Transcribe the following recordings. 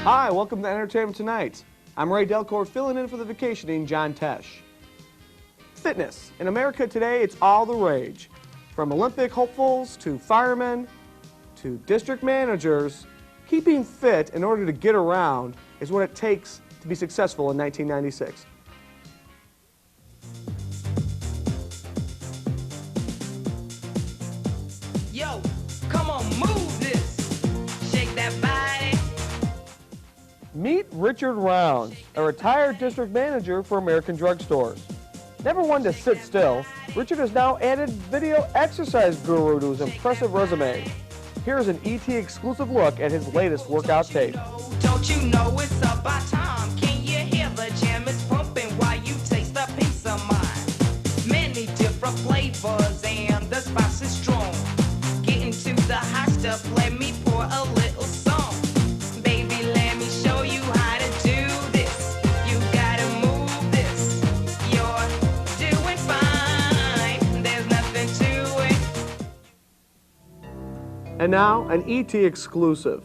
Hi, welcome to Entertainment Tonight. I'm Ray Delcourt, filling in for the vacationing John Tesh. Fitness. In America today, it's all the rage. From Olympic hopefuls to firemen to district managers, keeping fit in order to get around is what it takes to be successful in 1996. Yo, come on, move this. Shake that body. Meet Richard Rounds, a retired district manager for American Drug Stores. Never one to sit still, Richard has now added video exercise guru to his impressive resume. Here's an ET exclusive look at his latest workout tape. Don't you know it's about time? Can you hear the jam is pumping while you taste a piece of mine? Many different flavors and the spice is strong. Getting to the hot stuff, let me pour a little song. Baby, let me show you how to do this. You gotta move this. You're doing fine. There's nothing to it. And now, an ET exclusive.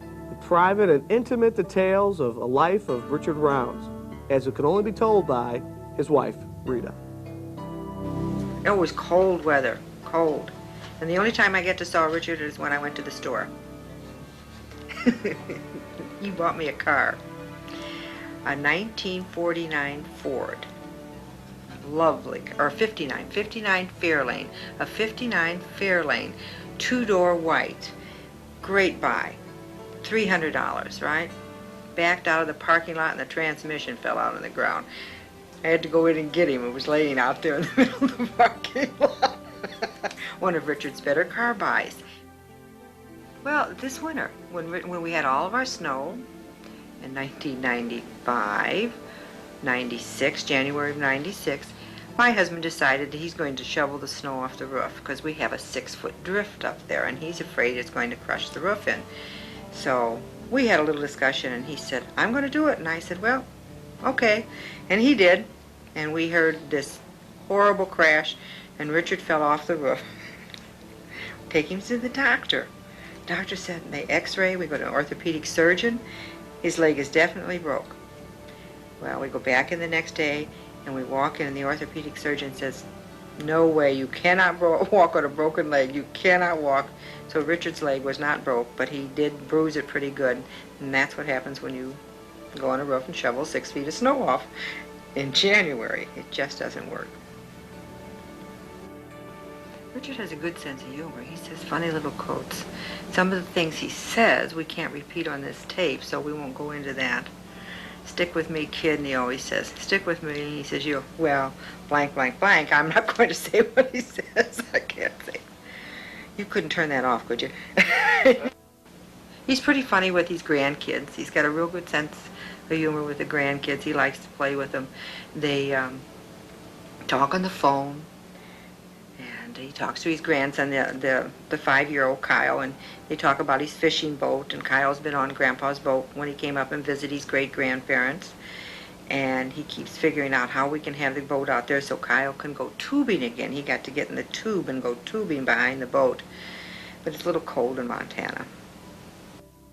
The private and intimate details of a life of Richard Rounds, as it can only be told by his wife, Rita. It was cold weather, cold. And the only time I get to saw Richard is when I went to the store. He bought me a car. A 1949 Ford. Lovely, or 59 Fairlane. A 59 Fairlane, two-door white. Great buy. $300, right? Backed out of the parking lot and the transmission fell out on the ground. I had to go in and get him. It was laying out there in the middle of the parking lot. One of Richard's better car buys. Well, this winter, when we had all of our snow in 1995, 96, January of 96, my husband decided that he's going to shovel the snow off the roof because we have a 6-foot drift up there and he's afraid it's going to crush the roof in. So we had a little discussion and he said, I'm going to do it. And I said, well, okay. And he did. And we heard this horrible crash and Richard fell off the roof. Take him to the doctor. Doctor said, they x-ray, we go to an orthopedic surgeon. His leg is definitely broke. Well, we go back in the next day and we walk in and the orthopedic surgeon says, no way, you cannot walk on a broken leg. You cannot walk. So Richard's leg was not broke, but he did bruise it pretty good. And that's what happens when you go on a roof and shovel 6 feet of snow off in January. It just doesn't work. Richard has a good sense of humor. He says funny little quotes. Some of the things he says we can't repeat on this tape, so we won't go into that. Stick with me, kid, and he always says, stick with me, and he says, well, blank, blank, blank. I'm not going to say what he says. I can't say. You couldn't turn that off, could you? He's pretty funny with his grandkids. He's got a real good sense of humor with the grandkids. He likes to play with them. They talk on the phone. And he talks to his grandson, the 5-year-old Kyle, and they talk about his fishing boat. And Kyle's been on Grandpa's boat when he came up and visited his great-grandparents. And he keeps figuring out how we can have the boat out there so Kyle can go tubing again. He got to get in the tube and go tubing behind the boat. But it's a little cold in Montana.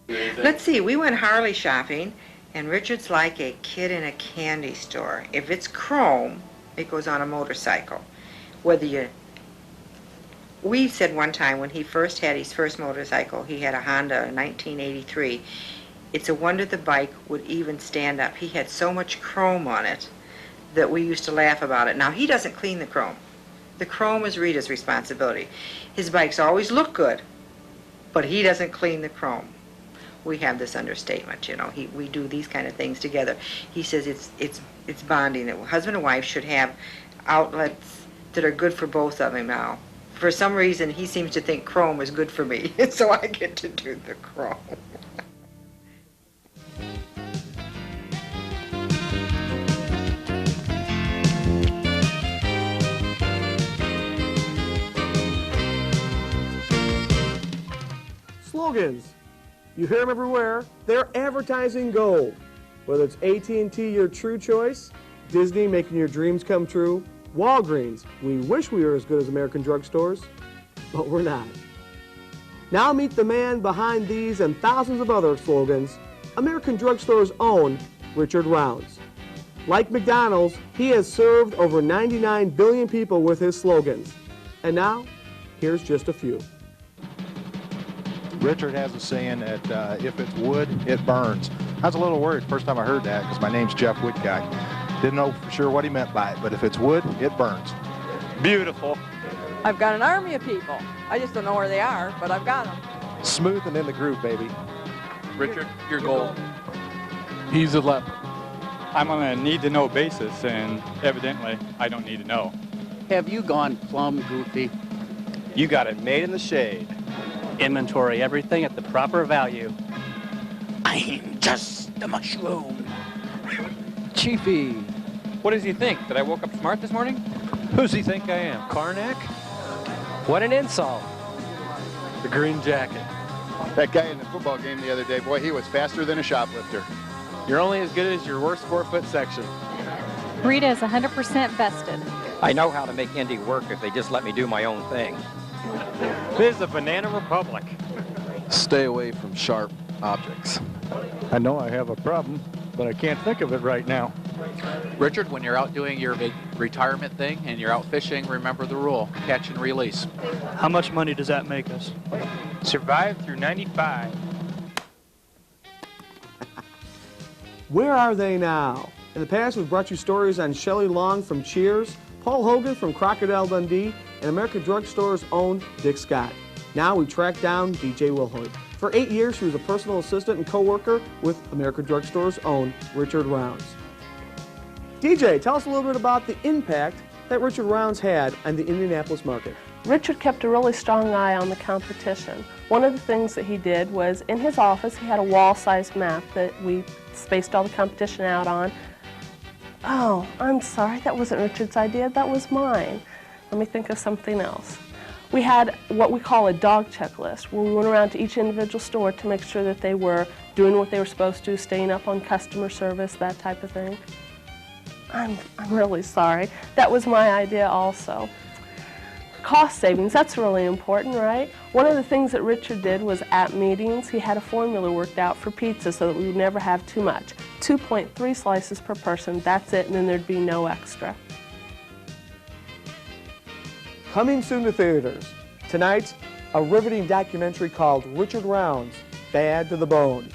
Let's see, we went Harley shopping, and Richard's like a kid in a candy store. If it's chrome, it goes on a motorcycle. We said one time when he first had his first motorcycle, he had a Honda in 1983, it's a wonder the bike would even stand up. He had so much chrome on it that we used to laugh about it. Now, he doesn't clean the chrome. The chrome is Rita's responsibility. His bikes always look good, but he doesn't clean the chrome. We have this understatement, you know. We do these kind of things together. He says it's bonding. That husband and wife should have outlets that are good for both of them now. For some reason, he seems to think chrome is good for me, so I get to do the chrome. Slogans. You hear them everywhere. They're advertising gold. Whether it's AT&T, your true choice, Disney making your dreams come true, Walgreens, we wish we were as good as American drugstores, but we're not. Now meet the man behind these and thousands of other slogans, American Drugstore's own Richard Rounds. Like McDonald's, he has served over 99 billion people with his slogans. And now, here's just a few. Richard has a saying that if it's wood, it burns. I was a little worried first time I heard that because my name's Jeff Wood Guy. Didn't know for sure what he meant by it, but if it's wood, it burns. Beautiful. I've got an army of people. I just don't know where they are, but I've got them. Smooth and in the groove, baby. Richard, you're gold. He's a leopard. I'm on a need-to-know basis, and evidently, I don't need to know. Have you gone plumb goofy? You got it made in the shade. Inventory everything at the proper value. I'm just a mushroom. Chiefy. What does he think? That I woke up smart this morning? Who's he think I am, Karnak? What an insult. The green jacket. That guy in the football game the other day, boy, he was faster than a shoplifter. You're only as good as your worst 4-foot section. Rita is 100% vested. I know how to make Indy work if they just let me do my own thing. This is a banana republic. Stay away from sharp objects. I know I have a problem, but I can't think of it right now. Richard, when you're out doing your retirement thing and you're out fishing, remember the rule, catch and release. How much money does that make us? Survive through 95. Where are they now? In the past, we've brought you stories on Shelley Long from Cheers, Paul Hogan from Crocodile Dundee, and American Drugstore's own Dick Scott. Now we track down DJ Wilhoit. For 8 years, he was a personal assistant and co-worker with American Drugstore's own Richard Rounds. DJ, tell us a little bit about the impact that Richard Rounds had on the Indianapolis market. Richard kept a really strong eye on the competition. One of the things that he did was in his office he had a wall-sized map that we spaced all the competition out on. Oh, I'm sorry, that wasn't Richard's idea, that was mine. Let me think of something else. We had what we call a dog checklist, where we went around to each individual store to make sure that they were doing what they were supposed to, staying up on customer service, that type of thing. I'm really sorry. That was my idea also. Cost savings, that's really important, right? One of the things that Richard did was at meetings, he had a formula worked out for pizza so that we would never have too much. 2.3 slices per person, that's it, and then there'd be no extra. Coming soon to theaters. Tonight, a riveting documentary called Richard Rounds, Bad to the Bone.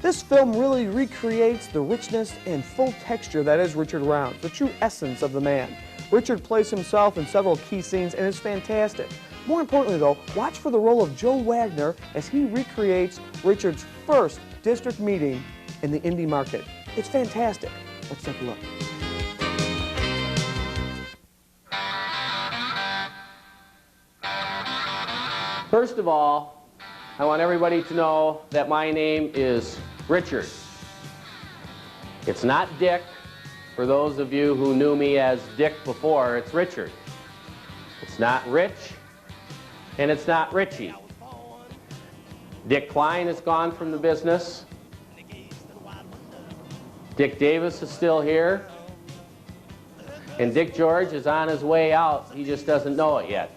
This film really recreates the richness and full texture that is Richard Rounds, the true essence of the man. Richard plays himself in several key scenes and is fantastic. More importantly though, watch for the role of Joe Wagner as he recreates Richard's first district meeting in the indie market. It's fantastic. Let's take a look. First of all, I want everybody to know that my name is Richard. It's not Dick. For those of you who knew me as Dick before, it's Richard. It's not Rich, and it's not Richie. Dick Klein is gone from the business. Dick Davis is still here. And Dick George is on his way out. He just doesn't know it yet.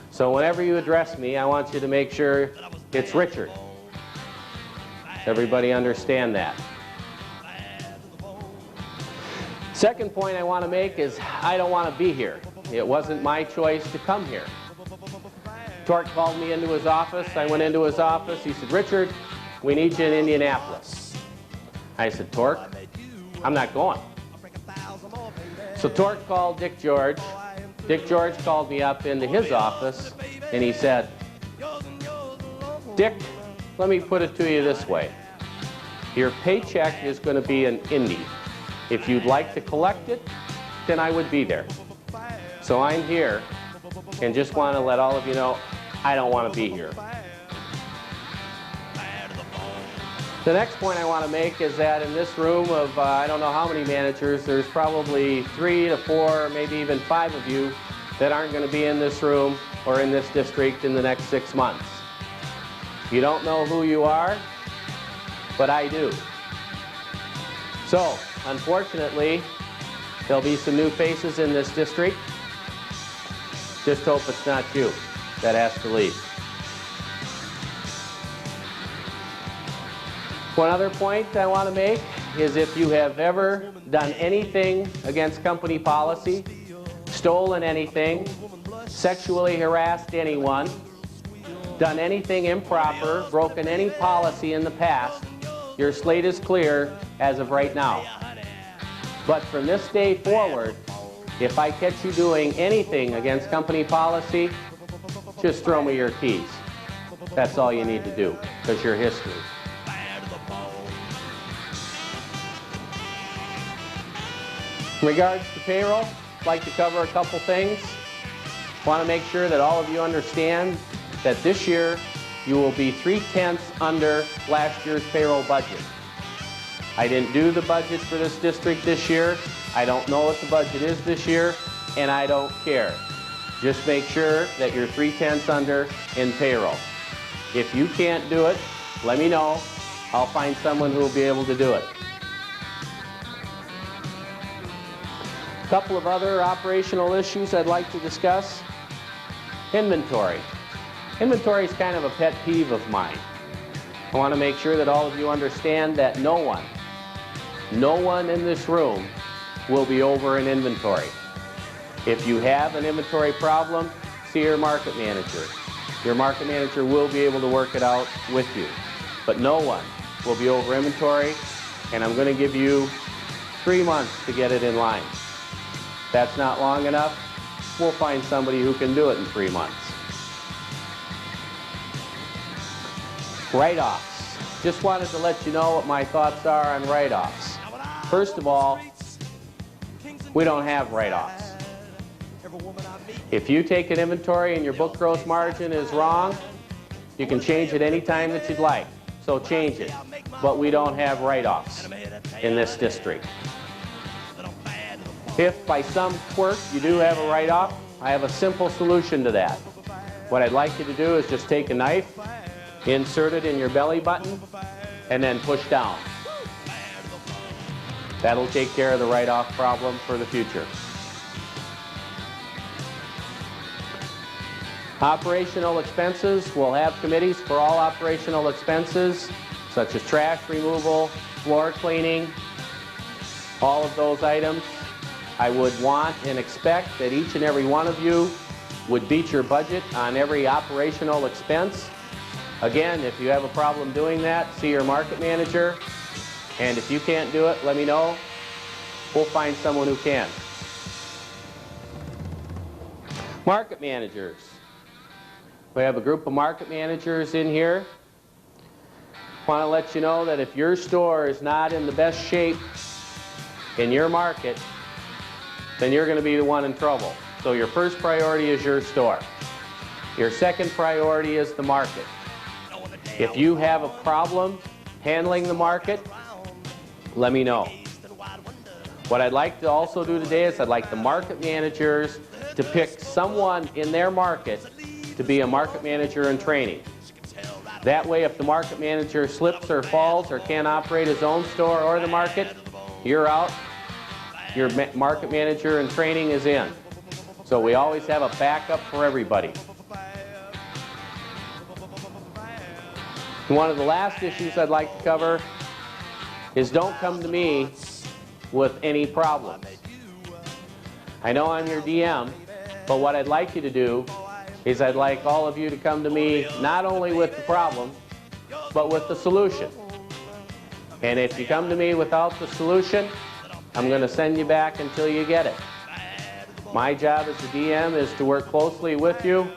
So whenever you address me, I want you to make sure it's Richard. Does everybody understand that? Second point I want to make is I don't want to be here. It wasn't my choice to come here. Tork called me into his office. I went into his office. He said, Richard, we need you in Indianapolis. I said, Tork, I'm not going. So Tork called Dick George. Dick George called me up into his office and he said, Dick, let me put it to you this way. Your paycheck is going to be an Indy. If you'd like to collect it, then I would be there. So I'm here and just want to let all of you know I don't want to be here. The next point I want to make is that in this room of I don't know how many managers, there's probably 3 to 4, maybe even 5 of you that aren't going to be in this room or in this district in the next 6 months. You don't know who you are, but I do. So, unfortunately, there'll be some new faces in this district. Just hope it's not you that has to leave. One other point I want to make is if you have ever done anything against company policy, stolen anything, sexually harassed anyone, done anything improper, broken any policy in the past, your slate is clear as of right now. But from this day forward, if I catch you doing anything against company policy, just throw me your keys. That's all you need to do, because you're history. In regards to payroll, I'd like to cover a couple things. I want to make sure that all of you understand that this year you will be 3/10 under last year's payroll budget. I didn't do the budget for this district this year. I don't know what the budget is this year, and I don't care. Just make sure that you're 3/10 under in payroll. If you can't do it, let me know. I'll find someone who will be able to do it. A couple of other operational issues I'd like to discuss. Inventory. Inventory is kind of a pet peeve of mine. I want to make sure that all of you understand that no one in this room will be over in inventory. If you have an inventory problem, see your market manager. Your market manager will be able to work it out with you. But no one will be over inventory, and I'm going to give you 3 months to get it in line. If that's not long enough, we'll find somebody who can do it in 3 months. Write-offs. Just wanted to let you know what my thoughts are on write-offs. First of all, we don't have write-offs. If you take an inventory and your book gross margin is wrong, you can change it any time that you'd like. So change it. But we don't have write-offs in this district. If by some quirk you do have a write-off, I have a simple solution to that. What I'd like you to do is just take a knife, insert it in your belly button, and then push down. That'll take care of the write-off problem for the future. Operational expenses, we'll have committees for all operational expenses, such as trash removal, floor cleaning, all of those items. I would want and expect that each and every one of you would beat your budget on every operational expense. Again, if you have a problem doing that, see your market manager. And if you can't do it, let me know. We'll find someone who can. Market managers. We have a group of market managers in here. I want to let you know that if your store is not in the best shape in your market, then you're going to be the one in trouble. So your first priority is your store. Your second priority is the market. If you have a problem handling the market, let me know. What I'd like to also do today is I'd like the market managers to pick someone in their market to be a market manager in training. That way, if the market manager slips or falls or can't operate his own store or the market, you're out. Your market manager in training is in. So we always have a backup for everybody. One of the last issues I'd like to cover is don't come to me with any problems. I know I'm your DM, but what I'd like you to do is I'd like all of you to come to me not only with the problem, but with the solution. And if you come to me without the solution, I'm going to send you back until you get it. My job as the DM is to work closely with you.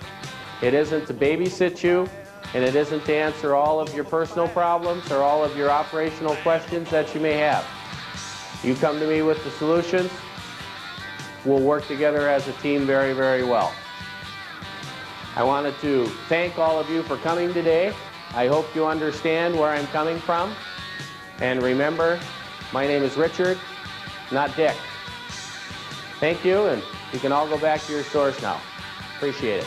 It isn't to babysit you, and it isn't to answer all of your personal problems or all of your operational questions that you may have. You come to me with the solutions, we'll work together as a team very, very well. I wanted to thank all of you for coming today. I hope you understand where I'm coming from. And remember, my name is Richard, not Dick. Thank you, and you can all go back to your stores now. Appreciate it.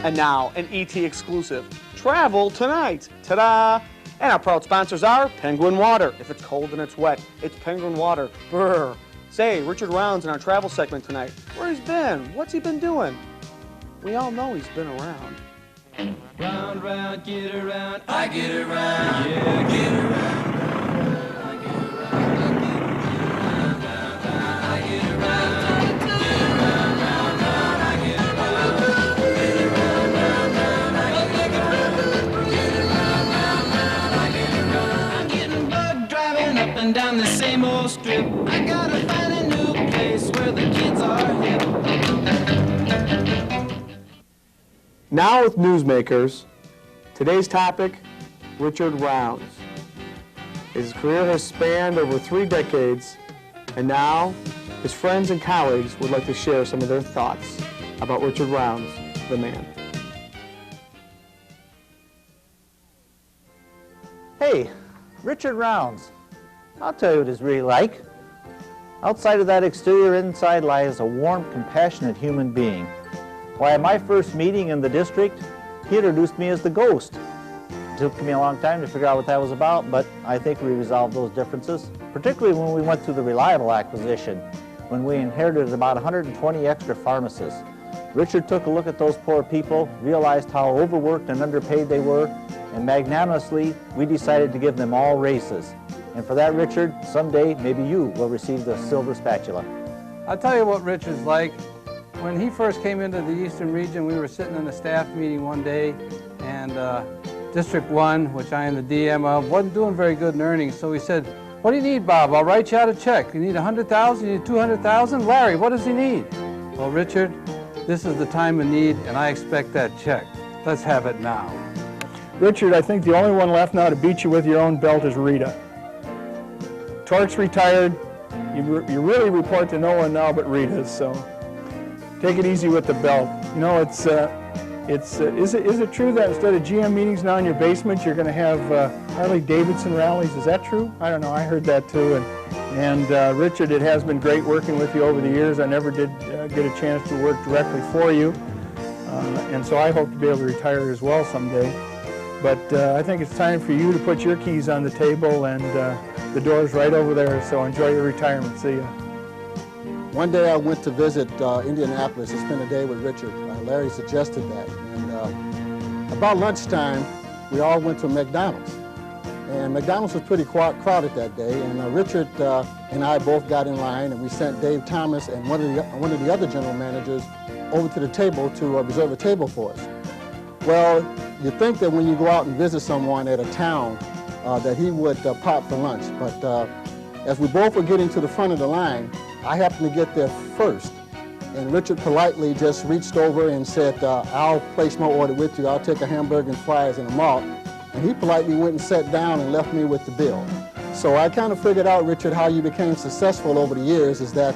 And now, an ET exclusive. Travel tonight. Ta-da! And our proud sponsors are Penguin Water. If it's cold and it's wet, it's Penguin Water. Brr. Say, Richard Rounds in our travel segment tonight. Where he's been? What's he been doing? we all know he's been around. Round, round, get around, I get around, yeah, get around. Down the same old strip, I gotta find a new place where the kids are hip. Now with newsmakers, today's topic, Richard Rounds. His career has spanned over 3 decades, and now his friends and colleagues would like to share some of their thoughts about Richard Rounds, the man. Hey, Richard Rounds. I'll tell you what he's really like. Outside of that exterior, inside lies a warm, compassionate human being. Why, at my first meeting in the district, he introduced me as the ghost. It took me a long time to figure out what that was about, but I think we resolved those differences, particularly when we went through the Reliable acquisition, when we inherited about 120 extra pharmacists. Richard took a look at those poor people, realized how overworked and underpaid they were, and magnanimously, we decided to give them all raises. And for that, Richard, someday maybe you will receive the silver spatula. I'll tell you what Richard's like. When he first came into the Eastern region, we were sitting in a staff meeting one day, and District 1, which I am the DM of, wasn't doing very good in earnings. So he said, "What do you need, Bob? I'll write you out a check. You need 100,000? You need 200,000? Larry, what does he need?" "Well, Richard, this is the time of need, and I expect that check. Let's have it now." Richard, I think the only one left now to beat you with your own belt is Rita. Torque's retired. You really report to no one now but Rita, so take it easy with the belt. You know, is it true that instead of GM meetings now in your basement, you're going to have Harley-Davidson rallies? Is that true? I don't know. I heard that too. And Richard, it has been great working with you over the years. I never did get a chance to work directly for you, and so I hope to be able to retire as well someday. But I think it's time for you to put your keys on the table, and the door's right over there, so enjoy your retirement. See ya. One day I went to visit Indianapolis to spend a day with Richard. Larry suggested that. And about lunchtime, we all went to McDonald's. And McDonald's was pretty crowded that day, and Richard and I both got in line, and we sent Dave Thomas and one of the other general managers over to the table to reserve a table for us. Well, you think that when you go out and visit someone at a town that he would pop for lunch, but as we both were getting to the front of the line, I happened to get there first, and Richard politely just reached over and said, "I'll place my order with you. I'll take a hamburger and fries and a malt." And he politely went and sat down and left me with the bill. So I kind of figured out, Richard, how you became successful over the years is that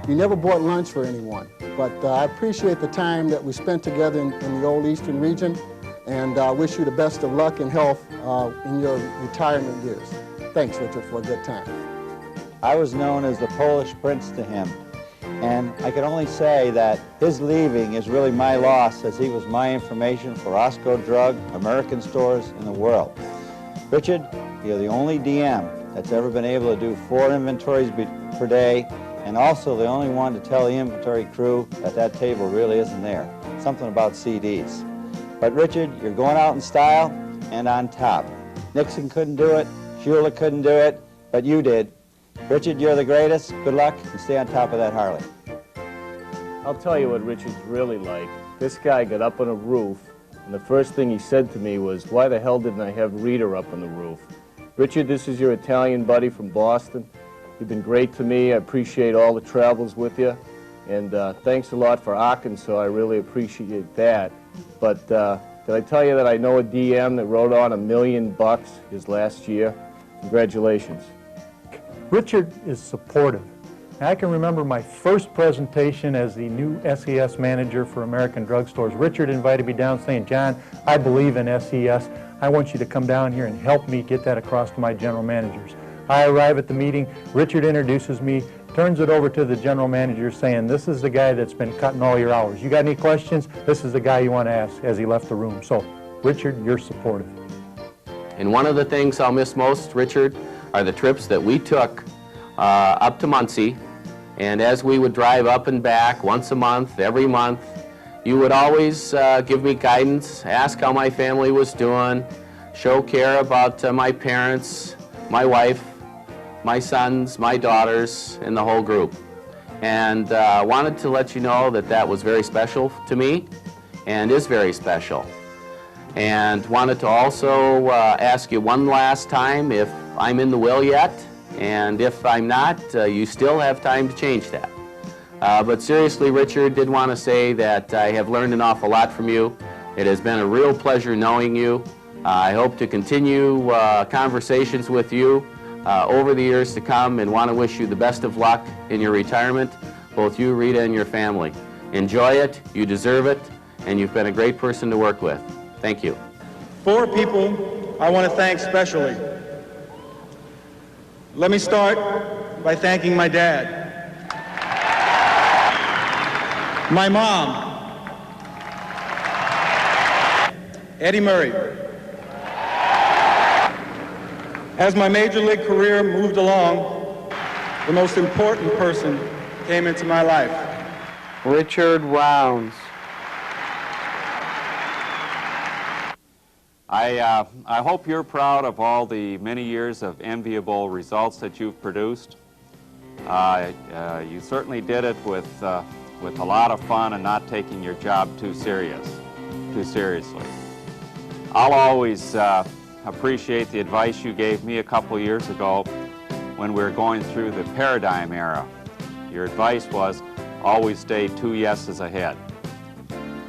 you never bought lunch for anyone. But I appreciate the time that we spent together in the old Eastern region, and I wish you the best of luck and health in your retirement years. Thanks, Richard, for a good time. I was known as the Polish Prince to him, and I can only say that his leaving is really my loss, as he was my information for Osco Drug, American stores in the world. Richard, you're the only DM that's ever been able to do 4 inventories per day, and also the only one to tell the inventory crew that that table really isn't there. Something about CDs. But Richard, you're going out in style and on top. Nixon couldn't do it, Shula couldn't do it, but you did. Richard, you're the greatest. Good luck, and stay on top of that Harley. I'll tell you what Richard's really like. This guy got up on a roof, and the first thing he said to me was, "Why the hell didn't I have Rita up on the roof?" Richard, this is your Italian buddy from Boston. You've been great to me. I appreciate all the travels with you. And thanks a lot for Arkansas. I really appreciate that. But did I tell you that I know a DM that wrote on $1 million his last year? Congratulations. Richard is supportive. I can remember my first presentation as the new SES manager for American drugstores. Richard invited me down saying, "John, I believe in SES. I want you to come down here and help me get that across to my general managers." I arrive at the meeting, Richard introduces me, turns it over to the general manager saying, "This is the guy that's been cutting all your hours. You got any questions? This is the guy you want to ask," as he left the room. So, Richard, you're supportive. And one of the things I'll miss most, Richard, are the trips that we took up to Muncie. And as we would drive up and back once a month, every month, You would always give me guidance, ask how my family was doing, show care about my parents, my wife, my sons, my daughters, and the whole group. And wanted to let you know that that was very special to me and is very special. And wanted to also ask you one last time if I'm in the will yet, and if I'm not, you still have time to change that. But seriously, Richard, did want to say that I have learned an awful lot from you. It has been a real pleasure knowing you. I hope to continue conversations with you over the years to come, and want to wish you the best of luck in your retirement, both you, Rita, and your family. Enjoy it, you deserve it, and you've been a great person to work with. Thank you. 4 people I want to thank specially. Let me start by thanking my dad, my mom, Eddie Murray. As my major league career moved along, the most important person came into my life. Richard Rounds. I hope you're proud of all the many years of enviable results that you've produced. You certainly did it with a lot of fun and not taking your job too seriously. I'll always appreciate the advice you gave me a couple years ago when we were going through the paradigm era. Your advice was always stay 2 yeses ahead.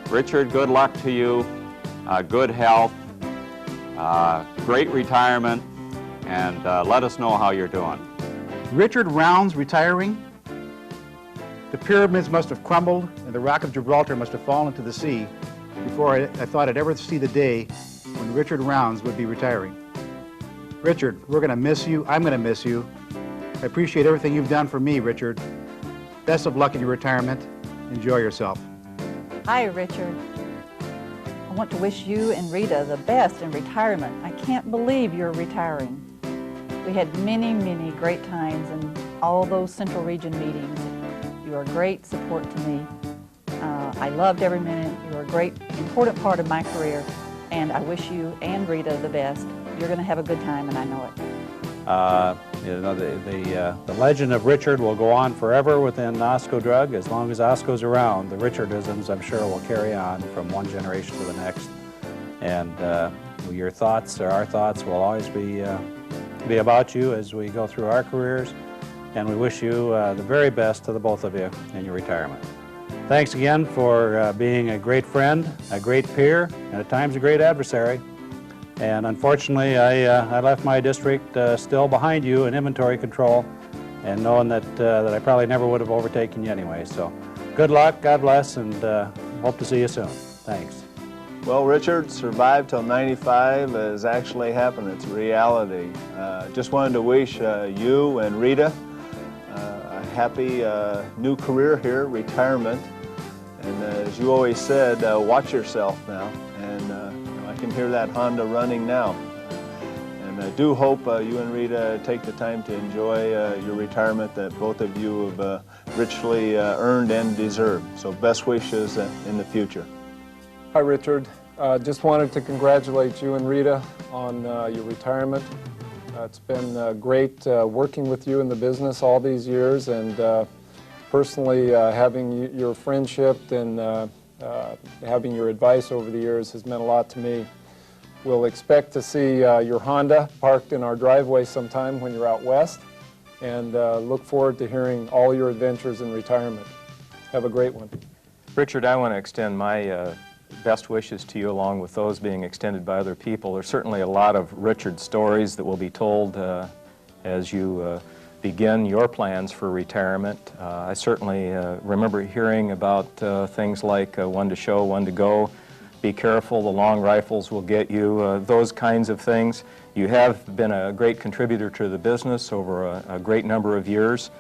Richard, good luck to you, good health, great retirement, and let us know how you're doing. Richard Rounds retiring. The pyramids must have crumbled and the Rock of Gibraltar must have fallen into the sea before I thought I'd ever see the day when Richard Rounds would be retiring. Richard, we're going to miss you. I'm going to miss you. I appreciate everything you've done for me, Richard. Best of luck in your retirement. Enjoy yourself. Hi, Richard. I want to wish you and Rita the best in retirement. I can't believe you're retiring. We had many, many great times in all those Central Region meetings. You are a great support to me. I loved every minute. You're a great, important part of my career, and I wish you and Rita the best. You're going to have a good time, and I know it. You know, the legend of Richard will go on forever within Osco Drug. As long as Osco's around, the Richardisms, I'm sure, will carry on from one generation to the next. And your thoughts, or our thoughts, will always be about you as we go through our careers. And we wish you the very best to the both of you in your retirement. Thanks again for being a great friend, a great peer, and at times a great adversary. And unfortunately, I left my district still behind you in inventory control, and knowing that I probably never would have overtaken you anyway. So good luck, God bless, and hope to see you soon. Thanks. Well, Richard, survived till 95 is actually happening. It's reality. Just wanted to wish you and Rita a happy new career here, retirement. And as you always said, watch yourself now. And I can hear that Honda running now. And I do hope you and Rita take the time to enjoy your retirement that both of you have richly earned and deserve. So best wishes in the future. Hi, Richard. Just wanted to congratulate you and Rita on your retirement. It's been great working with you in the business all these years, and personally having your friendship and having your advice over the years has meant a lot to me. We'll expect to see your Honda parked in our driveway sometime when you're out west, and look forward to hearing all your adventures in retirement. Have a great one. Richard, I want to extend my best wishes to you, along with those being extended by other people. There's certainly a lot of Richard stories that will be told as you begin your plans for retirement. I certainly remember hearing about things like one to show, one to go, be careful, the long rifles will get you, those kinds of things. You have been a great contributor to the business over a great number of years,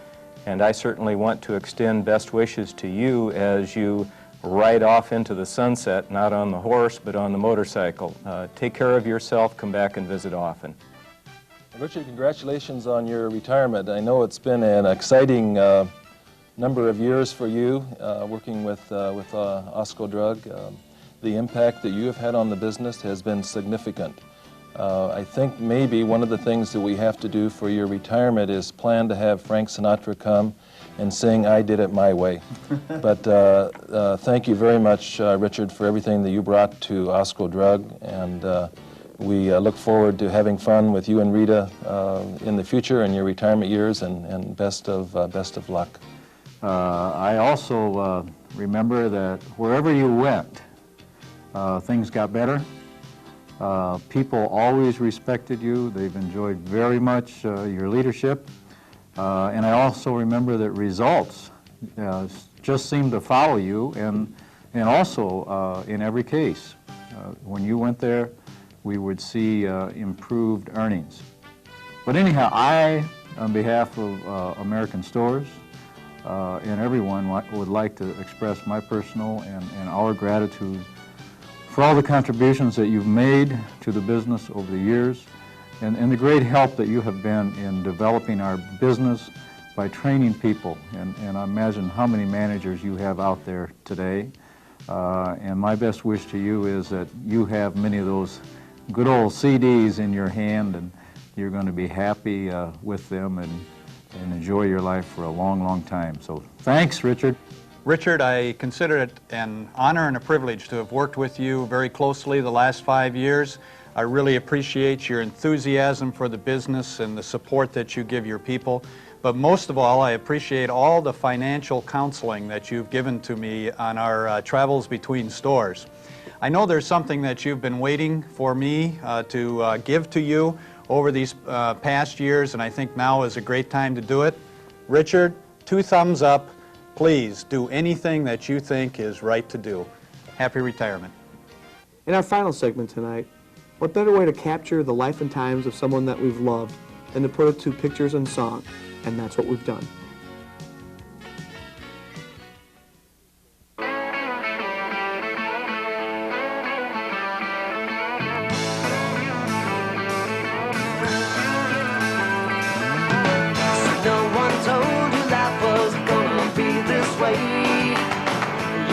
and I certainly want to extend best wishes to you as you ride off into the sunset, not on the horse, but on the motorcycle. Take care of yourself, come back and visit often. Richard, congratulations on your retirement. I know it's been an exciting number of years for you working with Osco Drug. The impact that you have had on the business has been significant. I think maybe one of the things that we have to do for your retirement is plan to have Frank Sinatra come and sing "I Did It My Way." But thank you very much, Richard, for everything that you brought to Osco Drug, and we look forward to having fun with you and Rita in the future in your retirement years, and best of luck. I also remember that wherever you went, things got better. People always respected you. They've enjoyed very much your leadership. And I also remember that results just seemed to follow you, and also in every case. When you went there, we would see improved earnings. But anyhow, I, on behalf of American Stores and everyone, would like to express my personal and our gratitude for all the contributions that you've made to the business over the years, and the great help that you have been in developing our business by training people. And I imagine how many managers you have out there today. And my best wish to you is that you have many of those good old CDs in your hand, and you're going to be happy with them and enjoy your life for a long, long time. So thanks, Richard. Richard, I consider it an honor and a privilege to have worked with you very closely the last 5 years. I really appreciate your enthusiasm for the business and the support that you give your people. But most of all, I appreciate all the financial counseling that you've given to me on our travels between stores. I know there's something that you've been waiting for me to give to you over these past years, and I think now is a great time to do it. Richard, 2 thumbs up. Please do anything that you think is right to do. Happy retirement. In our final segment tonight, what better way to capture the life and times of someone that we've loved than to put it to pictures and song, and that's what we've done.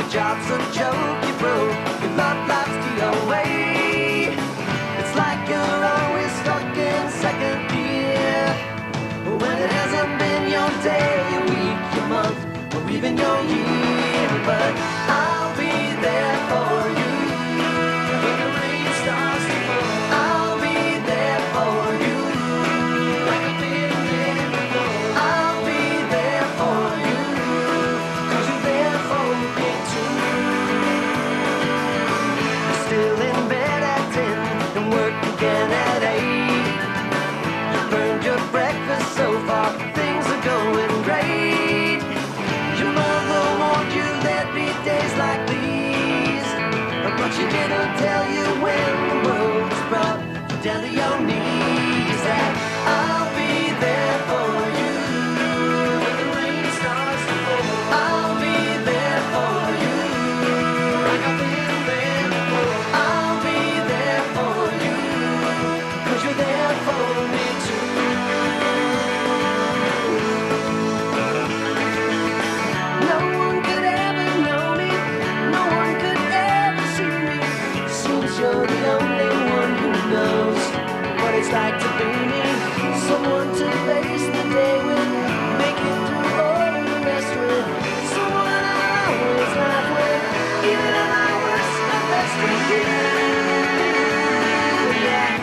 Job's a joke, you broke, your love life's the away. It's like you're always stuck in second gear, when it hasn't been your day, your week, your month, or even your year. But I'll be there for you when the rain starts to fall. I'll be there for you like I've been there before. I'll be there for you 'cause you're there for me too. Still in bed at 10 and work again at 8. You burned your breakfast so far, things are going great. Your mother warned you there'd be days like these, but she didn't tell you when the world was brought you down to your knees. That I'll be there for you when the rain starts to fall. I'll be there for you like I've been there before. I'll be there for you 'cause you're there for me too. No one could ever know me, no one could ever see me. Seems you're the only one who knows what it's like to be me. Someone to face the day with, make it through all the rest with. Someone I always laugh with, even at my worst, my best with you. Yeah.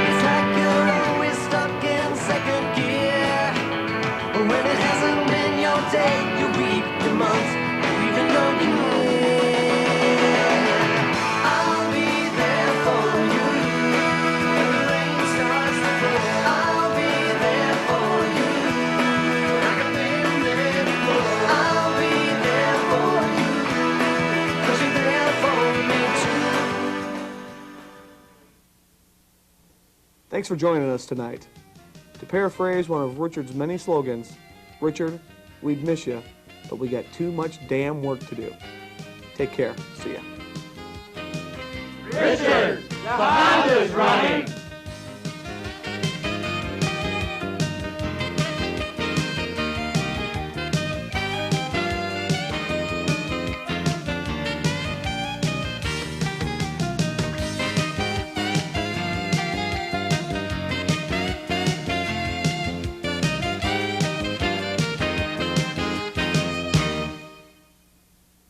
It's like you're always stuck in second gear, when it hasn't been your day, your week, your month, or even your year. I'll be there for you when the rain starts to fall. I'll be there for you like I've been there before. I'll be there for you 'cause you're there for me too. Thanks for joining us tonight. To To paraphrase one of Richard's many slogans, Richard, we'd miss you, but we got too much damn work to do. Take care. See ya. Richard!